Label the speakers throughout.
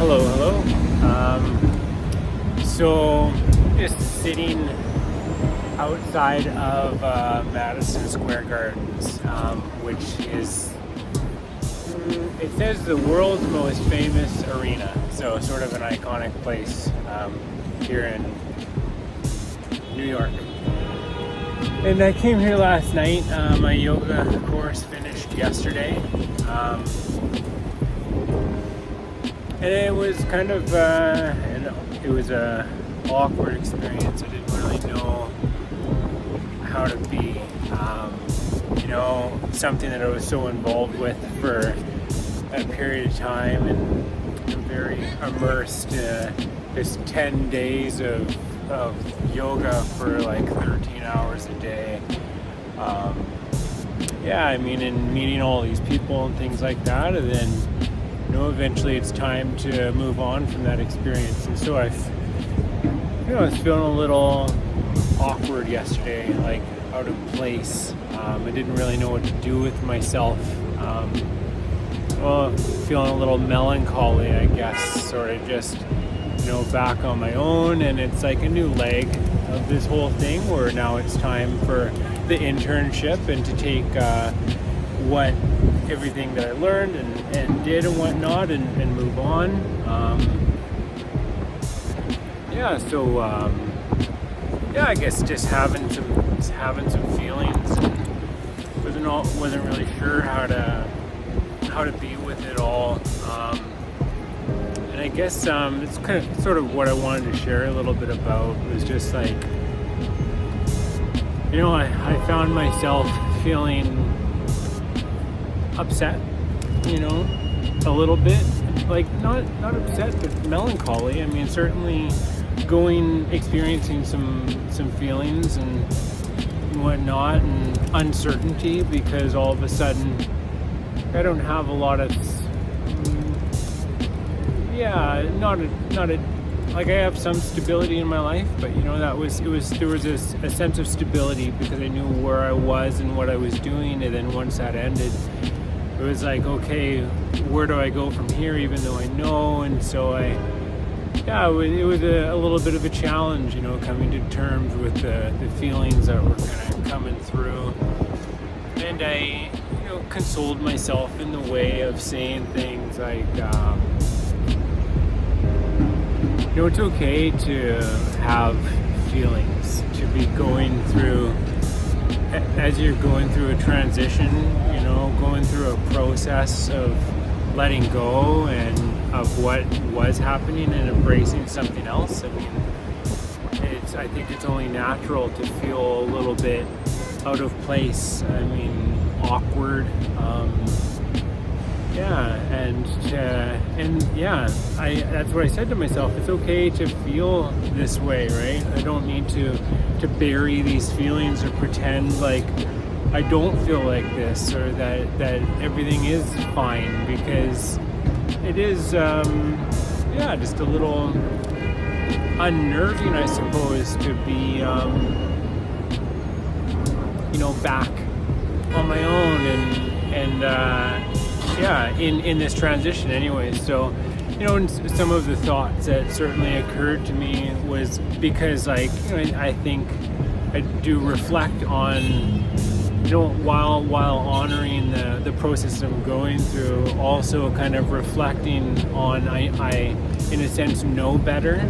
Speaker 1: Hello. So just sitting outside of Madison Square Gardens, which is, it says the world's most famous arena. So sort of an iconic place here in New York. And I came here last night. My yoga course finished yesterday. And it was kind of, it was a awkward experience. I didn't really know how to be, something that I was so involved with for a period of time, and I'm very immersed. Just 10 days of yoga for like 13 hours a day. And meeting all these people and things like that, and then eventually it's time to move on from that experience. And so I was feeling a little awkward yesterday, like out of place. I didn't really know what to do with myself. Feeling a little melancholy, I guess, sort of just, back on my own. And it's like a new leg of this whole thing where now it's time for the internship and to take everything that I learned and did and whatnot and move on. I guess just having some feelings, and wasn't really sure how to be with it all. And I guess it's kind of sort of what I wanted to share a little bit about was just like, I found myself feeling upset, a little bit, like not upset, but melancholy. I mean, certainly experiencing some feelings and whatnot, and uncertainty, because all of a sudden I don't have a lot of, I have some stability in my life, but there was a sense of stability because I knew where I was and what I was doing. And then once that ended, it was like, okay, where do I go from here, even though I know? And so it was a little bit of a challenge, coming to terms with the feelings that were kind of coming through. And I, consoled myself in the way of saying things like, it's okay to have feelings, to be going through, as you're going through a transition, going through a process of letting go and of what was happening and embracing something else. I mean, I think it's only natural to feel a little bit out of place. I mean, awkward. That's what I said to myself. It's okay to feel this way, right? I don't need to bury these feelings or pretend like I don't feel like this, or that everything is fine, because it is, just a little unnerving, I suppose, to be, back on my own in this transition anyways. So, some of the thoughts that certainly occurred to me was because, I think I do reflect on, while honoring the process I'm going through, also kind of reflecting on, I in a sense know better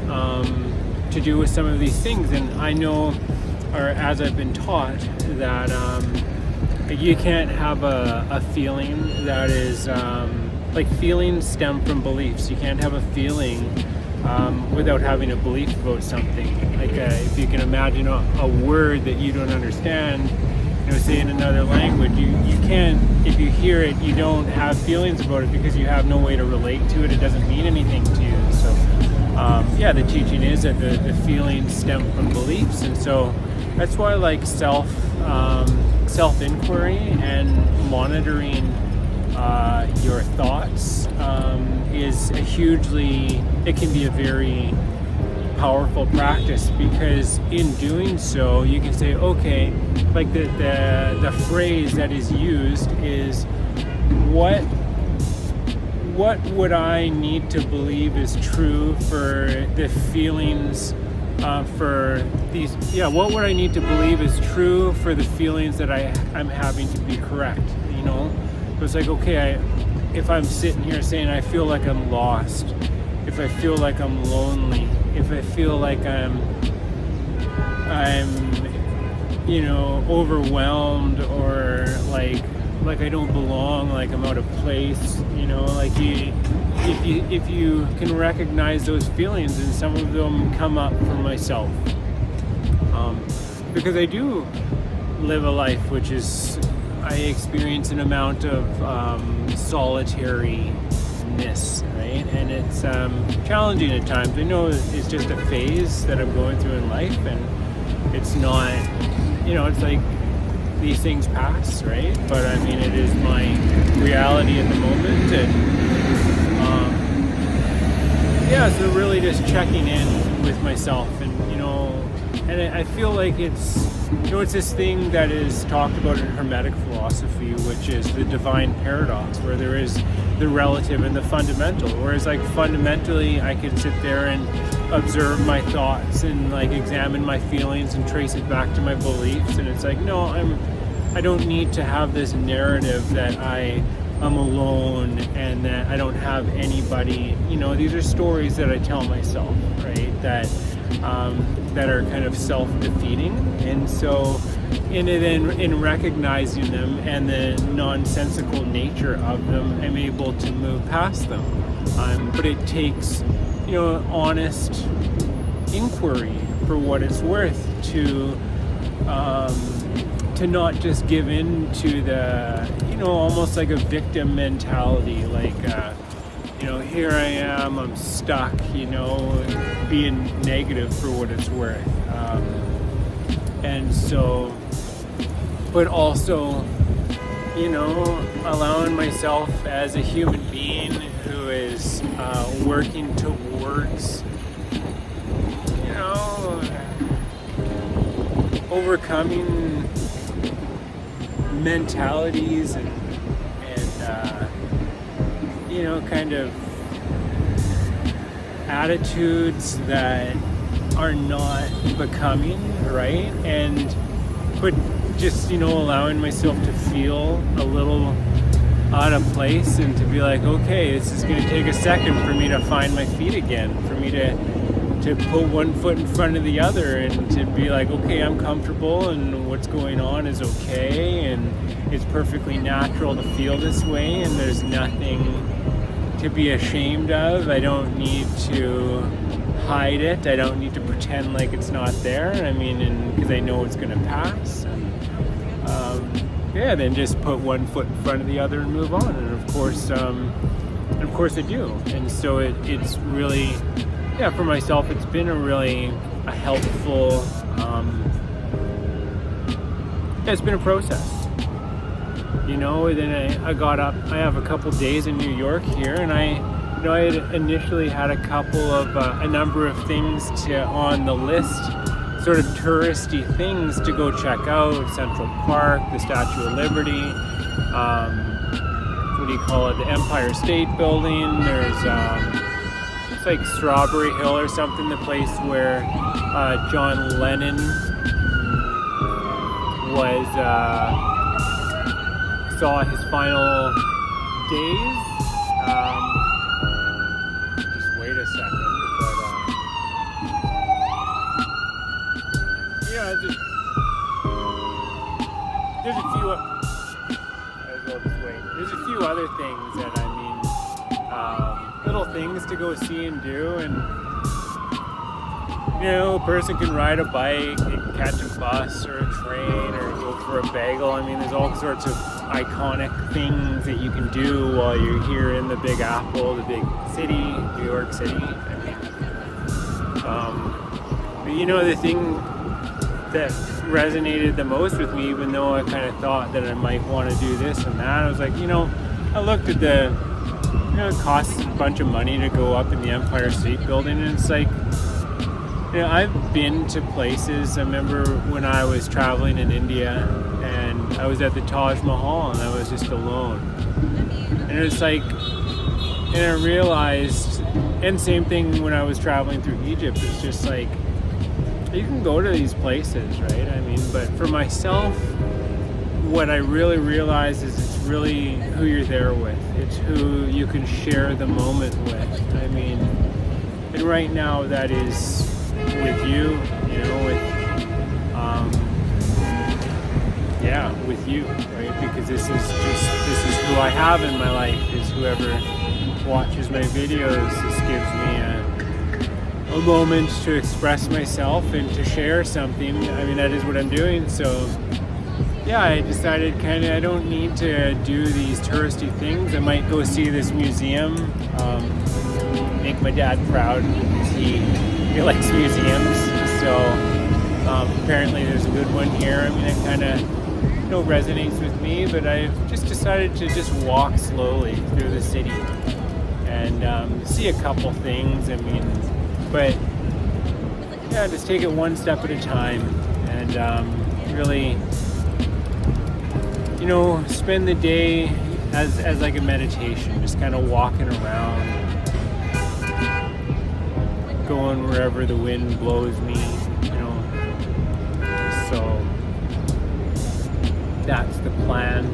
Speaker 1: to do with some of these things. And I know, or as I've been taught, that you can't have a feeling that is, feelings stem from beliefs. You can't have a feeling without having a belief about something. If you can imagine a word that you don't understand, say in another language, you can't, if you hear it, you don't have feelings about it because you have no way to relate to it. It doesn't mean anything to you. So, the teaching is that the feelings stem from beliefs. And so that's why self-inquiry and monitoring your thoughts is it can be a very powerful practice, because in doing so you can say, okay, like the phrase that is used is, what what would I need to believe is true for the feelings for these, what would I need to believe is true for the feelings that I'm having to be correct, It's like, okay, if I'm sitting here saying I feel like I'm lost, if I feel like I'm lonely, if I feel like I'm overwhelmed, or like I don't belong, like I'm out of place, if you can recognize those feelings, and some of them come up for myself, because I do live a life which is, I experience an amount of solitariness, right? And it's challenging at times. I know it's just a phase that I'm going through in life, and it's not, it's like these things pass, right? But I mean, it is my reality at the moment, and so really just checking in with myself, and and I feel like it's this thing that is talked about in Hermetic philosophy, which is the divine paradox, where there is the relative and the fundamental. Whereas like fundamentally, I can sit there and observe my thoughts and like examine my feelings and trace it back to my beliefs, and it's like, no, I don't need to have this narrative that I'm alone and that I don't have anybody. These are stories that I tell myself, right? That are kind of self-defeating. And so in recognizing them and the nonsensical nature of them, I'm able to move past them. But it takes, honest inquiry, for what it's worth, to not just give in to the, almost like a victim mentality, like, here I am, I'm stuck, being negative for what it's worth. And so, but also, allowing myself as a human being who is working towards, overcoming mentalities and kind of attitudes that are not becoming, right? But just, allowing myself to feel a little out of place, and to be like, okay, this is going to take a second for me to find my feet again, for me to put one foot in front of the other, and to be like, okay, I'm comfortable, and what's going on is okay, and it's perfectly natural to feel this way, and there's nothing to be ashamed of. I don't need to hide it. I don't need to pretend like it's not there. I mean, because I know it's going to pass. And then just put one foot in front of the other and move on. And of course I do. And so it's really, for myself, it's been a helpful. It's been a process. Then I got up. I have a couple days in New York here, and I had initially had a number of things on the list, sort of touristy things to go check out: Central Park, the Statue of Liberty, the Empire State Building. There's it's like Strawberry Hill or something, the place where John Lennon saw his final days. Just wait a second. There's a few. There's a few other things that little things to go see and do, and a person can ride a bike, catch a bus or a train, or go for a bagel. I mean, there's all sorts of iconic things that you can do while you're here in the Big Apple, the big city, New York City. The thing that resonated the most with me, even though I kind of thought that I might want to do this and that, I was like, I looked at it costs a bunch of money to go up in the Empire State Building, and it's like, I've been to places. I remember when I was traveling in India, and I was at the Taj Mahal, and I was just alone. And it's like, And I realized, and same thing when I was traveling through Egypt, it's just like, you can go to these places, right? I mean, but for myself, what I really realized is it's really who you're there with. It's who you can share the moment with. I mean, and right now that is with you, you know, with you, right? Because this is who I have in my life, is whoever watches my videos. This gives me a moment to express myself and to share something. I mean, that is what I'm doing. So yeah, I decided I don't need to do these touristy things. I might go see this museum, make my dad proud because he likes museums. So apparently there's a good one here. I mean, it kind of resonates with me, but I've just decided to just walk slowly through the city and see a couple things. I mean, but yeah, just take it one step at a time and really, spend the day as like a meditation, just kind of walking around, going wherever the wind blows me, so that's the plan.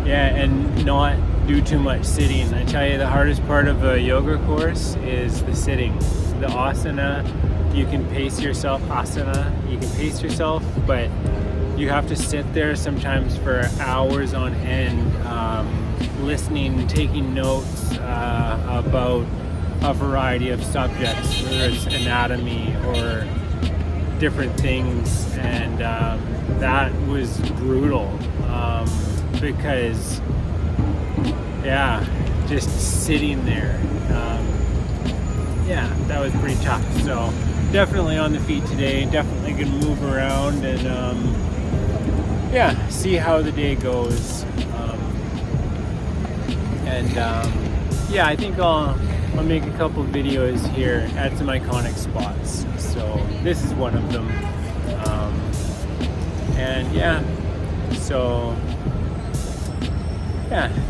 Speaker 1: And not do too much sitting. I tell you, the hardest part of a yoga course is the sitting. The asana, you can pace yourself, you can pace yourself, but you have to sit there sometimes for hours on end, listening, taking notes about a variety of subjects, whether it's anatomy or different things, and that was brutal because just sitting there, that was pretty tough. So definitely on the feet today, definitely gonna move around and see how the day goes, I think I'll make a couple videos here at some iconic spots. So this is one of them,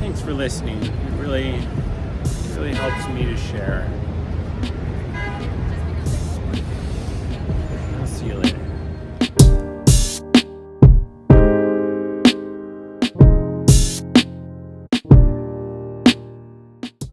Speaker 1: thanks for listening. It really helps me to share.